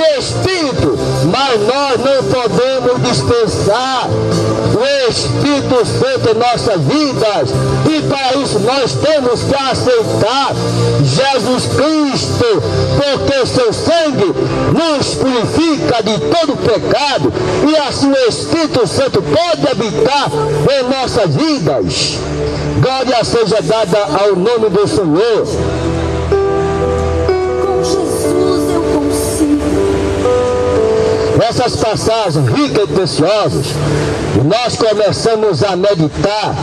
e Espírito, mas nós não podemos dispensar o Espírito Santo em nossas vidas, e para isso nós temos que aceitar Jesus Cristo, porque o seu sangue nos purifica de todo pecado, e assim o Espírito Santo pode habitar em nossas vidas. Glória seja dada ao nome do Senhor. Com Jesus eu consigo. Essas passagens ricas e preciosas, nós começamos a meditar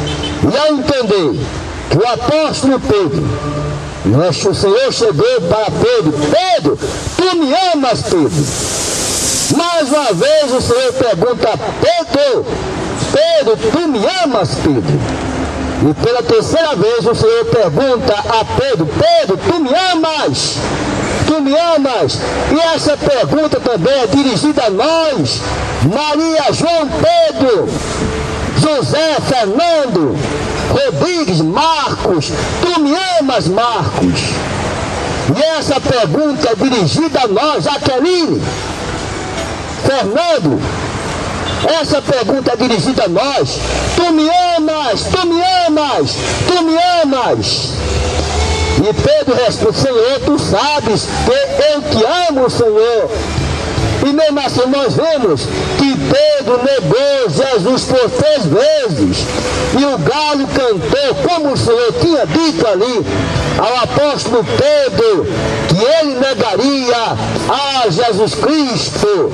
e a entender que o apóstolo Pedro, o Senhor chegou para Pedro: Pedro, tu me amas, Pedro? Mais uma vez o Senhor pergunta: Pedro, tu me amas, Pedro? E pela terceira vez o Senhor pergunta a Pedro: Pedro, tu me amas? Tu me amas? E essa pergunta também é dirigida a nós: Maria, João, Pedro, José, Fernando, Rodrigues, Marcos. Tu me amas, Marcos? E essa pergunta é dirigida a nós: Jaqueline, Fernando. Essa pergunta é dirigida a nós: tu me amas? Tu me amas? Tu me amas? E Pedro responde: Senhor, tu sabes que eu te amo, Senhor. E mesmo assim nós vemos que Pedro negou Jesus por 3 vezes. E o galo cantou, como o Senhor tinha dito ali ao apóstolo Pedro, que ele negaria a Jesus Cristo.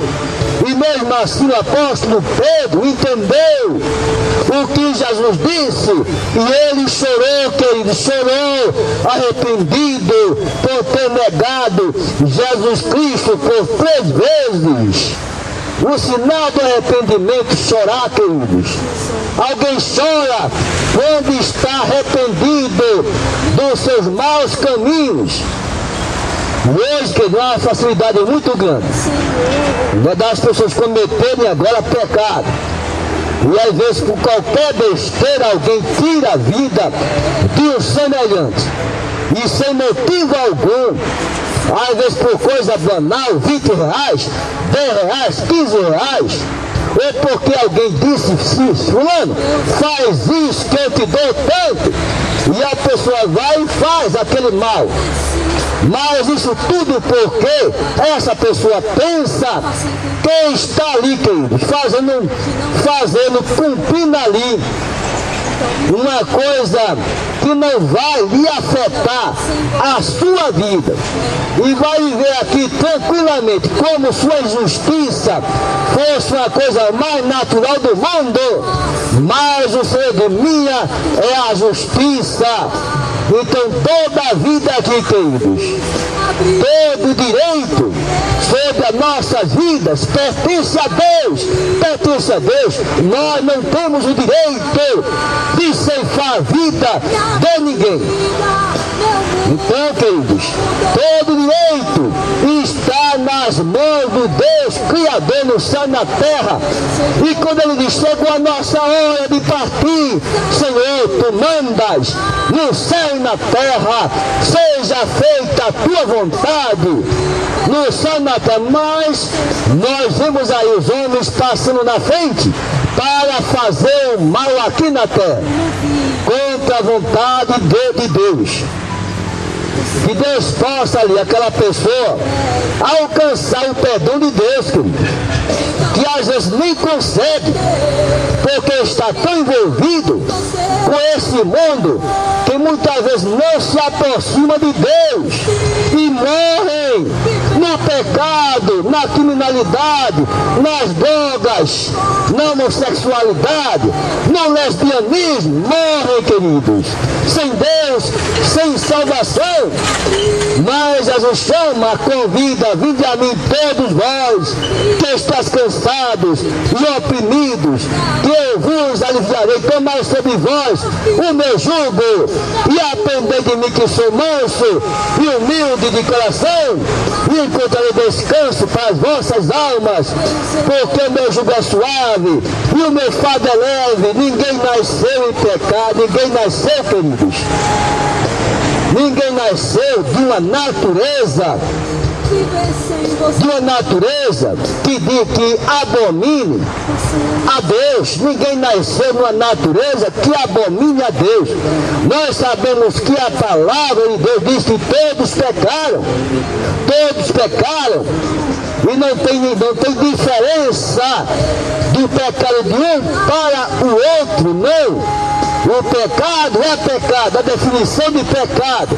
E mesmo assim o apóstolo Pedro entendeu o que Jesus disse, e ele chorou, querido, chorou arrependido por ter negado Jesus Cristo por 3 vezes. O sinal do arrependimento é chorar, queridos. Alguém chora quando está arrependido dos seus maus caminhos. Hoje, que dá uma facilidade muito grande das pessoas cometerem agora pecado. E às vezes por qualquer besteira alguém tira a vida de um semelhante. E sem motivo algum. Às vezes por coisa banal, 20 reais, 10 reais, 15 reais. Ou porque alguém disse: fulano, faz isso que eu te dou tanto. E a pessoa vai e faz aquele mal. Mas isso tudo porque essa pessoa pensa que está ali, querido, cumprindo ali uma coisa que não vai lhe afetar a sua vida, e vai viver aqui tranquilamente, como sua injustiça fosse uma coisa mais natural do mundo. Mas o Senhor de minha é a justiça. Então toda a vida aqui, queridos, todo direito sobre as nossas vidas pertence a Deus, pertence a Deus. Nós não temos o direito de ceifar a vida de ninguém. Então, queridos, todo direito está nas mãos do Deus Criador no céu e na terra. E quando ele diz: chegou a nossa hora de partir, Senhor, tu mandas no céu e na terra, seja feita a tua vontade, no céu e na terra. Mas nós vemos aí os homens passando na frente para fazer o mal aqui na terra, contra a vontade de Deus. Que Deus possa ali, aquela pessoa, alcançar o perdão de Deus, querido, que às vezes nem consegue, porque está tão envolvido com esse mundo, que muitas vezes não se aproxima de Deus, e morrem no pecado, na criminalidade, nas drogas, na homossexualidade, no lesbianismo. Morrem, queridos, sem Deus, sem salvação. Mas Jesus chama, convida: vinde a mim todos vós que estáis cansados e oprimidos, que eu vos aliviarei. Tomai sobre vós o meu jugo e aprendei de mim, que sou manso e humilde de coração, e encontrarei descanso para as vossas almas, porque o meu jugo é suave e o meu fardo é leve. Ninguém nasceu em pecado, ninguém nasceu, queridos, ninguém nasceu de uma natureza viver sem você. de uma natureza que diz que abomine a Deus. Ninguém nasceu numa natureza que abomine a Deus. Nós sabemos que a palavra de Deus diz que todos pecaram. Todos pecaram. E não tem diferença do pecado de um para o outro, não. O pecado é pecado. A definição de pecado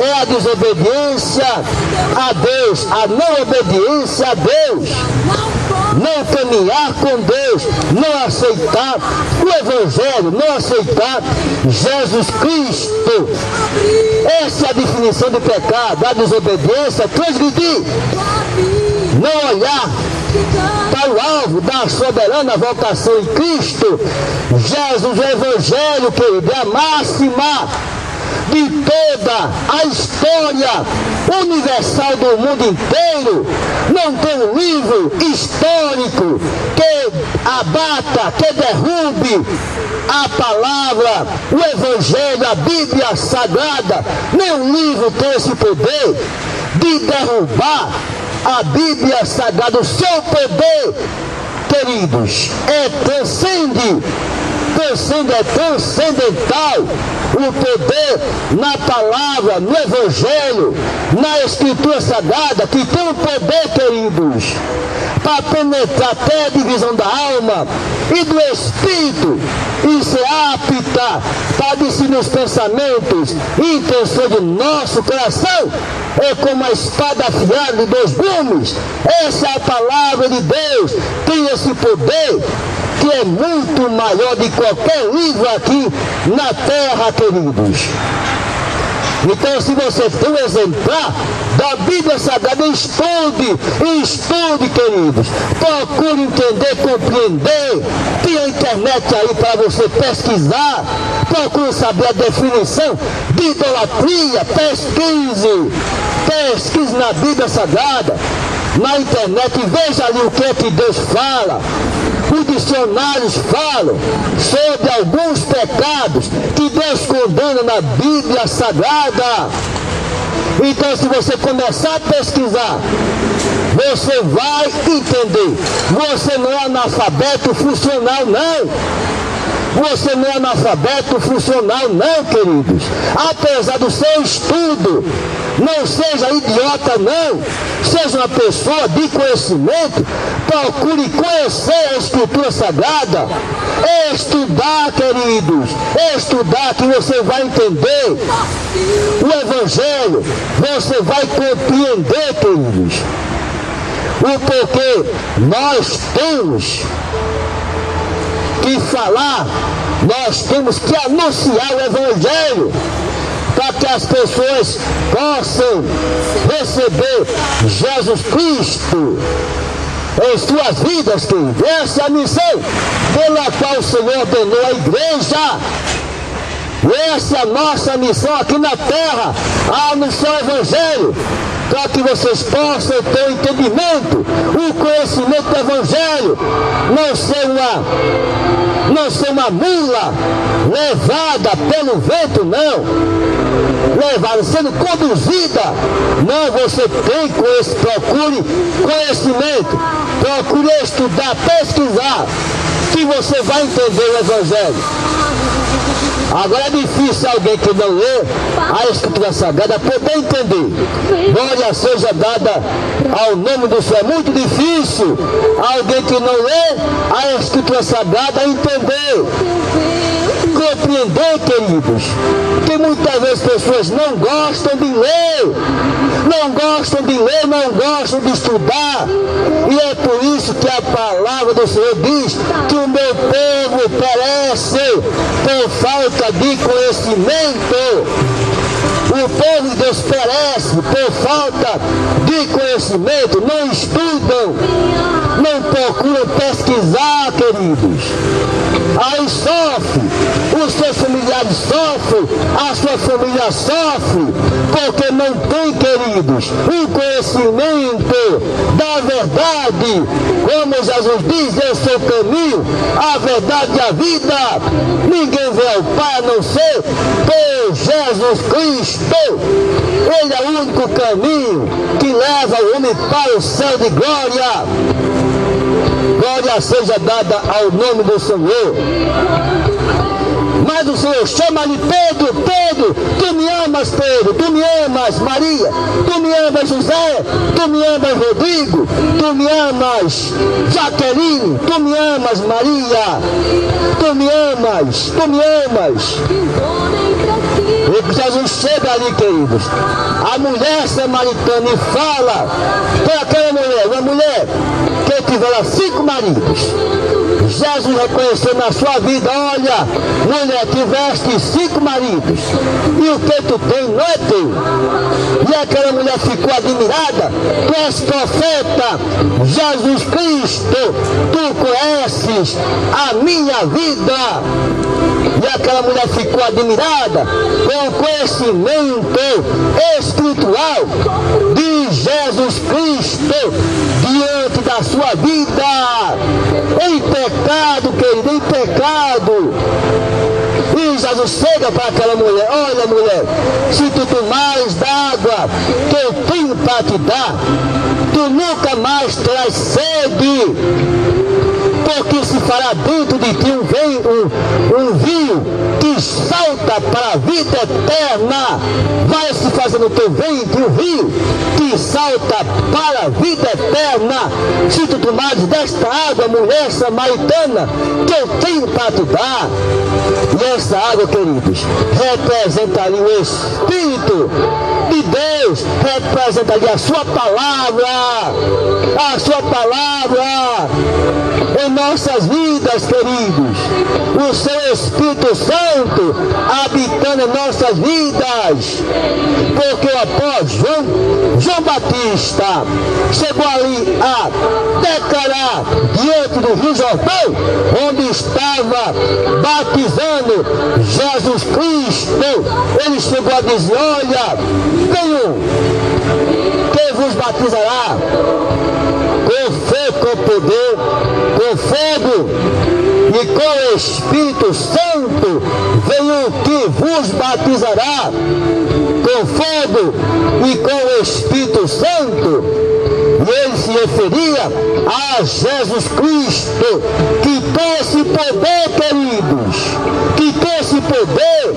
é a desobediência a Deus, a não obediência a Deus, não caminhar com Deus, não aceitar o Evangelho, não aceitar Jesus Cristo. Essa é a definição de pecado, a desobediência, transgredir, não olhar para o alvo da soberana vocação em Cristo. Jesus, o Evangelho, querido, é a máxima de toda a história universal do mundo inteiro. Não tem um livro histórico que abata, que derrube a palavra, o Evangelho, a Bíblia Sagrada. Nenhum livro tem esse poder de derrubar a Bíblia Sagrada. O seu poder, queridos, é transcendental. O poder na palavra, no Evangelho, na Escritura Sagrada, que tem o poder, queridos, para penetrar até a divisão da alma e do Espírito, e ser apta para discernir os pensamentos e intenções do nosso coração. É como a espada afiada de dois gumes. Essa é a palavra de Deus. Tem esse poder que é muito maior de qualquer livro aqui na terra, queridos. Então, se você tem um exemplar da Bíblia Sagrada, estude, queridos. Procure entender, compreender. Tem a internet aí para você pesquisar. Procure saber a definição de idolatria. Pesquise na Bíblia Sagrada, na internet, e veja ali o que é que Deus fala. Os dicionários falam sobre alguns pecados que Deus condena na Bíblia Sagrada. Então, se você começar a pesquisar, você vai entender. Você não é analfabeto funcional, não. Você não é analfabeto funcional, não, queridos. Apesar do seu estudo, não seja idiota, não. Seja uma pessoa de conhecimento. Procure conhecer a Escritura Sagrada. Estudar, queridos. Estudar, que você vai entender o Evangelho. Você vai compreender, queridos, o porquê nós temos que falar, nós temos que anunciar o Evangelho, para que as pessoas possam receber Jesus Cristo em suas vidas, queridos. Essa é a missão pela qual o Senhor ordenou a igreja. Essa é a nossa missão aqui na terra, a anunciar o Evangelho, para que vocês possam ter o entendimento, o conhecimento do Evangelho, não ser uma mula levada pelo vento, não. Levada, sendo conduzida. Não, você tem procure conhecimento, procure estudar, pesquisar, que você vai entender o Evangelho. Agora é difícil alguém que não lê a Escritura Sagrada poder entender. Glória seja dada ao nome do Senhor. É muito difícil alguém que não lê a Escritura Sagrada entender, compreender, queridos. Que muitas vezes pessoas não gostam de ler, não gostam de estudar. E é por isso que a palavra do Senhor diz que o meu povo perece por falta de conhecimento. O povo de Deus perece por falta de conhecimento. Não estudam, não procuram pesquisar, queridos. aí sofre, os seus familiares sofrem, a sua família sofre, porque não tem, queridos, o conhecimento da verdade. Como Jesus diz, eu sou o caminho, a verdade e a vida. Ninguém vê ao Pai a não ser por Jesus Cristo. Ele é o único caminho que leva o homem para o céu de glória. Glória seja dada ao nome do Senhor. Mas o Senhor chama-lhe Pedro, Pedro, tu me amas, Pedro, tu me amas, Maria, tu me amas, José, tu me amas, Rodrigo, tu me amas, Jaqueline, tu me amas, Maria, tu me amas, tu me amas. E Jesus chega ali, queridos, a mulher samaritana, e fala para aquela mulher, uma mulher que tivera 5 maridos. Jesus reconheceu na sua vida, olha, mulher, tiveste 5 maridos, e o que tu tem não é teu. E aquela mulher ficou admirada, tu és profeta, Jesus Cristo, tu conheces a minha vida. E aquela mulher ficou admirada com o conhecimento espiritual de Jesus Cristo diante da sua vida. Em pecado, querido, em pecado. E Jesus chega para aquela mulher, olha mulher, se tu tomares da água que eu tenho para te dar, tu nunca mais terás sede, porque se fará dentro de ti um vinho que salta para a vida eterna. Vai se fazer no teu ventre um rio que salta para a vida eterna. Se tu tomares desta água, mulher samaritana, que eu tenho para te dar. E essa água, queridos, representaria o Espírito de Deus, representaria a sua palavra, em nossas vidas, queridos, o seu Espírito Santo habitando em nossas vidas, porque o apóstolo João Batista chegou ali a declarar diante do Rio Jordão, onde estava batizando Jesus Cristo. Ele chegou a dizer, olha, tem um que vos batizará com fé, com poder, com fogo e com o Espírito Santo. Vem um que vos batizará com fogo e com o Espírito Santo. E ele se referia a Jesus Cristo, que tem esse poder, queridos, que tem esse poder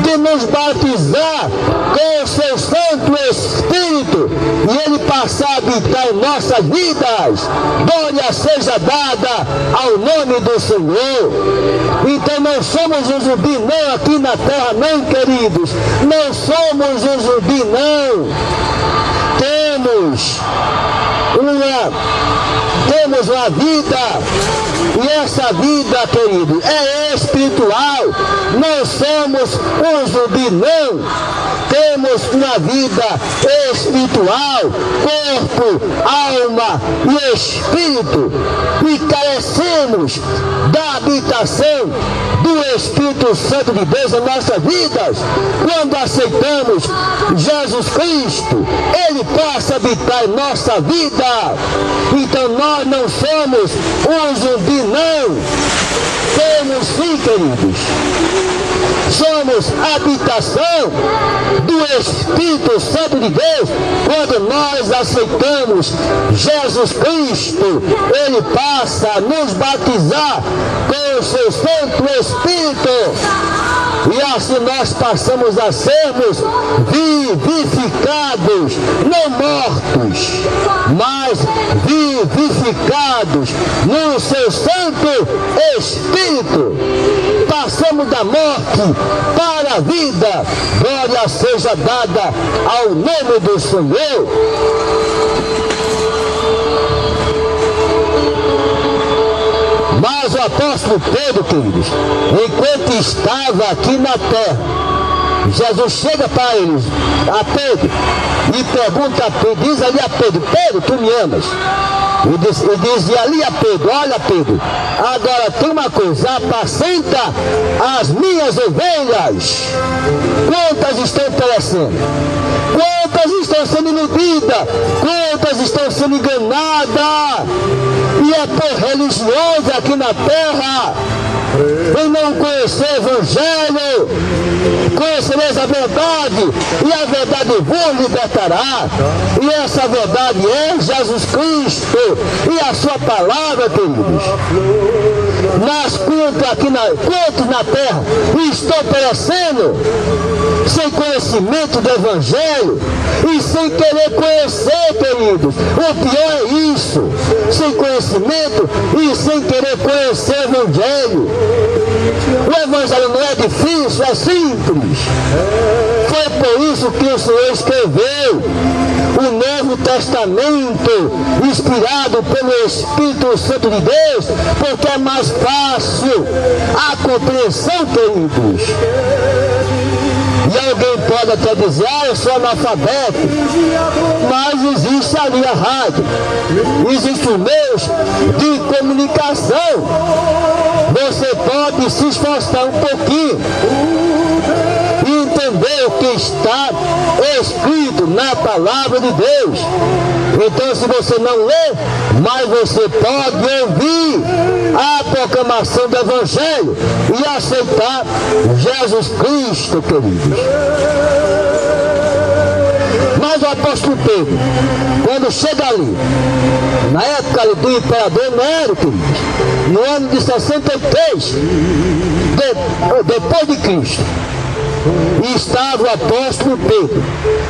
de nos batizar com o seu Santo Espírito e ele passar a habitar em nossas vidas. Glória seja dada ao nome do Senhor. Então não somos um zumbi não aqui na terra, não, queridos. Não somos um zumbi não. Temos uma vida, e essa vida, querido, é espiritual. Não somos um zumbi não. Temos uma vida espiritual, corpo, alma e espírito, e carecemos da habitação do Espírito Santo de Deus em nossas vidas. Quando aceitamos Jesus Cristo, ele passa a habitar em nossa vida. Então nós não somos um zumbi não. Temos sim, queridos, somos habitação do Espírito Santo de Deus. Quando nós aceitamos Jesus Cristo, ele passa a nos batizar com o seu Santo Espírito, e assim nós passamos a sermos vivificados, não mortos, mas vivificados no seu Santo Espírito. Passamos da morte para a vida. Glória seja dada ao nome do Senhor. Mas o apóstolo Pedro, queridos, enquanto estava aqui na terra, Jesus chega para eles, a Pedro, e pergunta a Pedro, diz ali a Pedro, Pedro, tu me amas? E dizia ali a Pedro: olha, Pedro, agora tem uma coisa, apacenta as minhas ovelhas. Quantas estão perecendo? Quantas estão sendo iludidas? Quantas estão sendo enganadas? E é por religioso aqui na terra, e não conhecer o Evangelho. Conhecereis a verdade, e a verdade vos libertará. E essa verdade é Jesus Cristo e a sua palavra, queridos. Mas quantos na terra estão perecendo sem conhecimento do Evangelho e sem querer conhecer, queridos. O pior é isso, sem conhecimento e sem querer conhecer o Evangelho. O Evangelho não é difícil, é simples. Foi por isso que o Senhor escreveu o Novo Testamento, inspirado pelo Espírito Santo de Deus, porque é mais fácil a compreensão, queridos. E alguém pode até dizer: eu sou analfabeto, mas existe ali a rádio, existem meios de comunicação. Você pode se esforçar um pouquinho e entender o que está escrito na palavra de Deus. Então, se você não lê, mas você pode ouvir a proclamação do Evangelho e aceitar Jesus Cristo, queridos. Mas o apóstolo Pedro, quando chega ali, na época do imperador Nero, queridos, no ano de 63, depois de Cristo, e estava o apóstolo Pedro,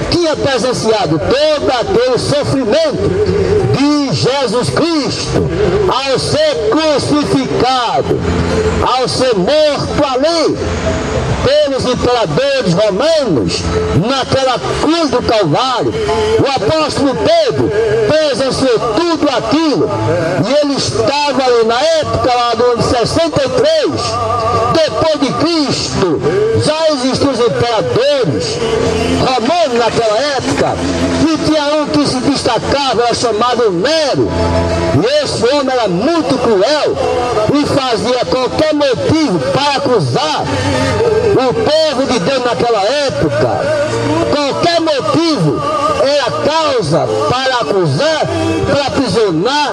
tinha presenciado todo aquele sofrimento de Jesus Cristo ao ser crucificado, ao ser morto ali pelos imperadores romanos naquela cruz do Calvário. O apóstolo Pedro presenciou tudo aquilo, e ele estava ali na época lá do ano 63, depois de Cristo. Já existiam os imperadores romanos naquela época, e tinha um que se destacava, era chamado Nero. E esse homem era muito cruel e fazia qualquer motivo para acusar o povo de Deus naquela época. Qualquer motivo era causa para acusar, para aprisionar,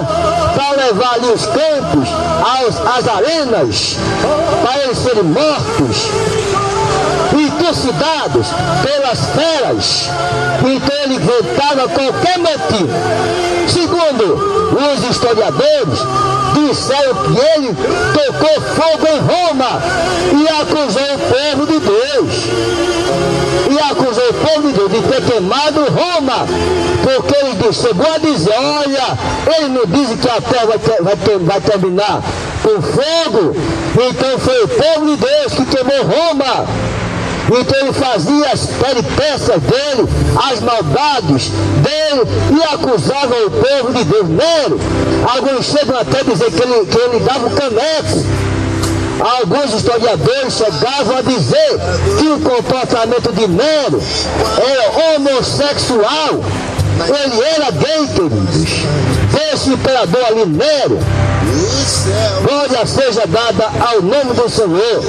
para levar ali os campos, às arenas, para eles serem mortos e trucidados pelas feras. Então ele inventava qualquer motivo. Segundo os historiadores, disseram que ele tocou fogo em Roma e acusou o povo de Deus. E acusou o povo de Deus de ter queimado Roma, porque ele chegou a dizer: olha, ele não diz que a terra vai terminar com fogo. Então foi o povo de Deus que queimou Roma. Então ele fazia as peripécias dele, as maldades dele, e acusava o povo de Deus. Nero, alguns chegam até a dizer que ele dava um caneco. Alguns historiadores chegavam a dizer que o comportamento de Nero era homossexual. Ele era gay, queridos. Esse imperador ali, Nero, glória seja dada ao nome do Senhor.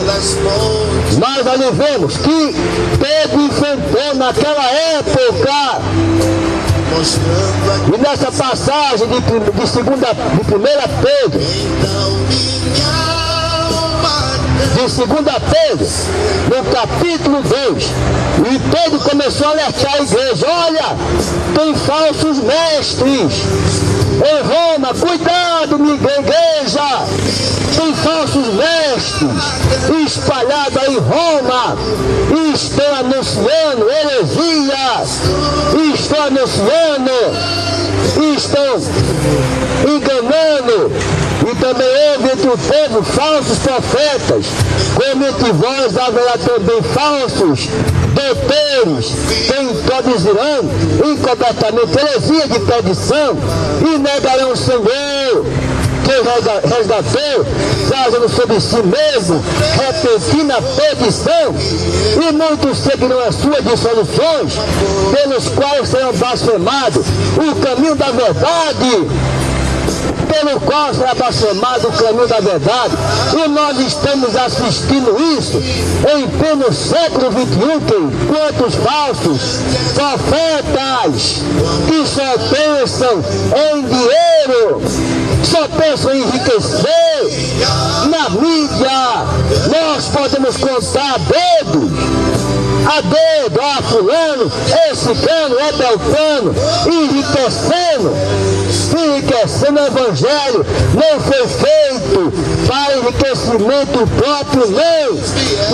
Nós ali vemos que Pedro enfrentou naquela época. E nessa passagem de 1 Pedro, de 2 Pedro, no capítulo 2, e Pedro começou a alertar a igreja: olha, tem falsos mestres em Roma, cuidado, minha igreja, tem falsos mestres espalhados aí em Roma, e estão anunciando heresias, e estão anunciando, e estão enganando. E também houve entre o povo falsos profetas, como entre vós haverá também falsos doutores, que introduzirão incobertamente heresia de perdição, e negarão o Senhor que resgatou, trazendo sobre si mesmo repentina perdição, e muitos seguirão as suas dissoluções, pelos quais serão blasfemados o caminho da verdade. pelo qual será blasfemado o caminho da verdade. E nós estamos assistindo isso em pleno século XXI, quantos falsos profetas que só pensam em dinheiro, só pensam em enriquecer. Na mídia nós podemos contar a dedo, fulano, esse cano, é beltrano, enriquecendo o evangelho. Não foi feito para enriquecimento próprio, não.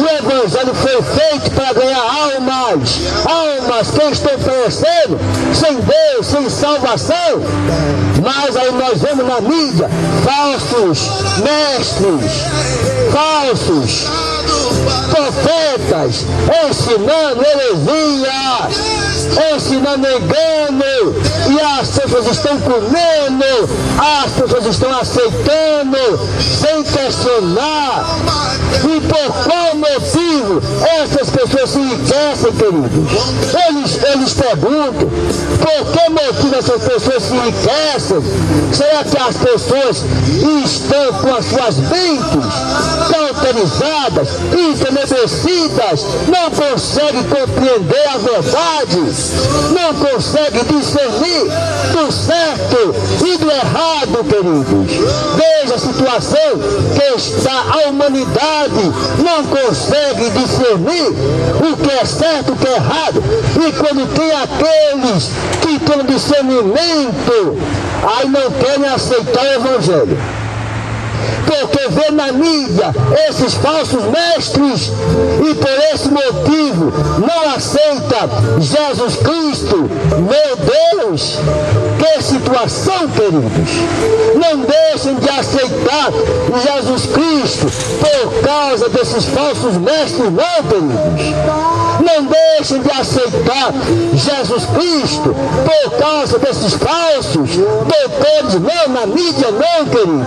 O evangelho foi feito para ganhar almas que estão perecendo sem Deus, sem salvação. Mas aí nós vemos na mídia falsos mestres, falsos profetas ensinando heresia, ensinando engano, e as pessoas estão comendo, as pessoas estão aceitando sem questionar. E por qual motivo essas pessoas se enriquecem, queridos? Eles perguntam, por que motivo essas pessoas se enriquecem? Será que as pessoas estão com as suas mentes cauterizadas, entenebrecidas, não conseguem compreender a verdade, não conseguem discernir do certo e do errado, queridos? Veja a situação que está a humanidade, não consegue discernir o que é certo, o que é errado. E quando tem aqueles que têm discernimento, aí não querem aceitar o evangelho, porque vê na mídia esses falsos mestres e por esse motivo não aceita Jesus Cristo. Meu Deus, que situação, queridos! Não deixem de aceitar Jesus Cristo por causa desses falsos mestres, não, queridos. Não deixem de aceitar Jesus Cristo por causa desses falsos doutores, não, na mídia, não, queridos.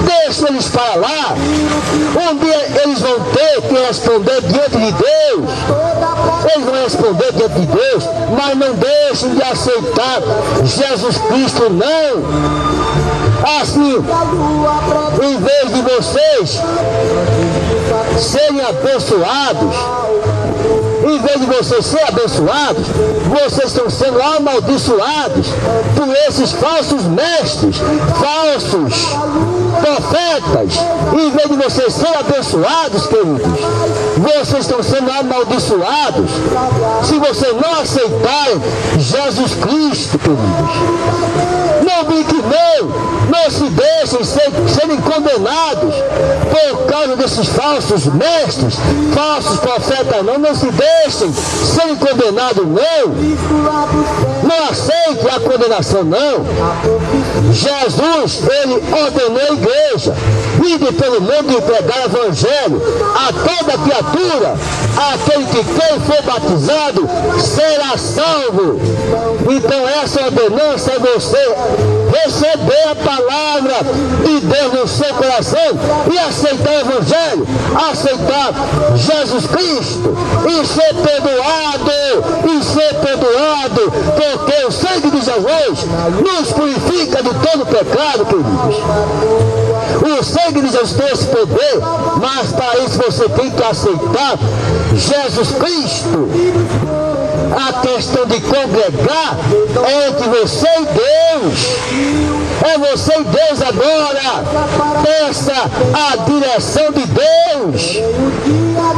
Deixa eles para lá. Um dia eles vão ter que responder diante de Deus. Eles vão responder diante de Deus, mas não deixem de aceitar Jesus Cristo, não. Assim, em vez de vocês serem abençoados, em vez de vocês serem abençoados, vocês estão sendo amaldiçoados por esses falsos mestres, falsos profetas. Em vez de vocês serem abençoados, queridos, vocês estão sendo amaldiçoados se vocês não aceitarem Jesus Cristo, queridos. Não brinquem, não se deixem serem condenados por causa desses falsos mestres, falsos profetas, não se deixem serem condenados, não aceitem a condenação, não. Jesus, ele ordenou a igreja, ide pelo mundo e pregar o evangelho a toda criatura. Aquele que quem for batizado será salvo. Então essa ordenança é você receber a palavra de Deus no seu coração e aceitar o evangelho, aceitar Jesus Cristo e ser perdoado, porque o sangue de Jesus nos purifica de todo pecado, queridos. O sangue de Jesus tem esse poder, mas para isso você tem que aceitar Jesus Cristo. A questão de congregar é entre você e Deus. É você e Deus agora. Peça a direção de Deus,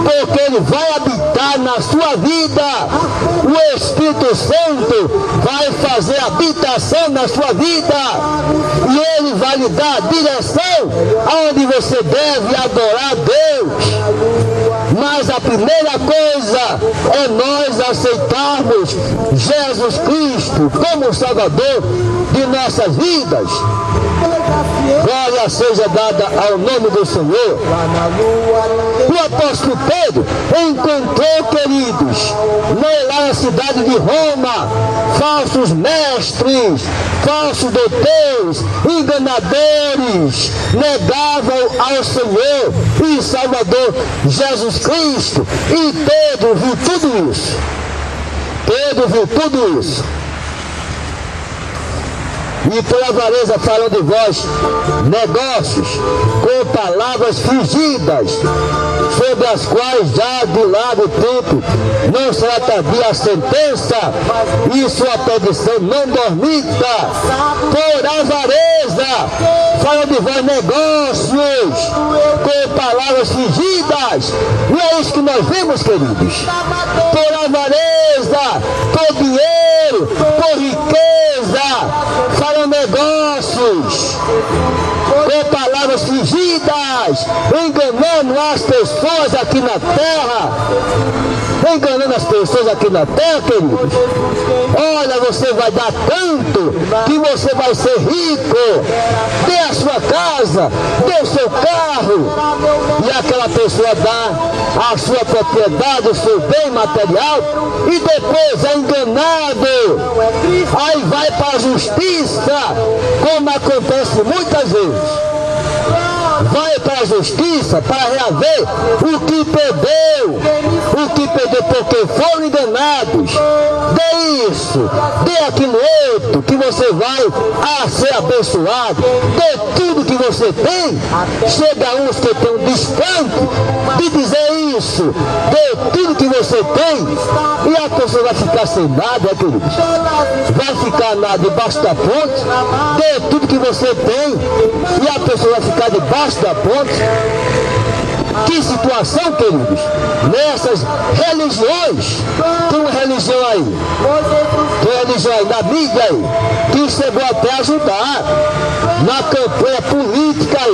porque Ele vai habitar na sua vida. O Espírito Santo vai fazer habitação na sua vida e Ele vai lhe dar a direção aonde você deve adorar a Deus. Mas a primeira coisa é nós aceitarmos Jesus Cristo como Salvador de nossas vidas. Glória seja dada ao nome do Senhor. O apóstolo Pedro encontrou, queridos, lá na cidade de Roma, falsos mestres, falsos doutores, enganadores, negavam ao Senhor e Salvador Jesus Cristo. E Pedro viu tudo isso. E por avareza farão de vós negócios com palavras fingidas, sobre as quais já de largo tempo não será tardia a sentença e sua perdição não dormita. Por avareza farão de vós negócios com palavras fingidas. E é isso que nós vemos, queridos. Por avareza, por dinheiro, por riqueza, farão negócios com palavras fingidas, enganando as pessoas aqui na terra. Enganando as pessoas aqui na terra, queridos. Olha, você vai dar tanto que você vai ser rico. Dê a sua casa, dê o seu carro. E aquela pessoa dá a sua propriedade, o seu bem material, e depois é enganado. Aí vai para a justiça, como acontece muitas vezes. Vai para a justiça para reaver o que perdeu porque foram enganados. Dê isso, dê aquilo outro, que você vai a ser abençoado. Dê tudo que você tem. Chega uns que tem um distante de dizer isso. Dê tudo que você tem e a pessoa vai ficar sem nada, queridos. Vai ficar lá debaixo da ponte. Dê tudo que você tem e a pessoa vai ficar debaixo da ponte. Que situação, queridos? Nessas religiões. Tem uma religião aí. Tem religião aí na mídia aí, que chegou até a ajudar na campanha política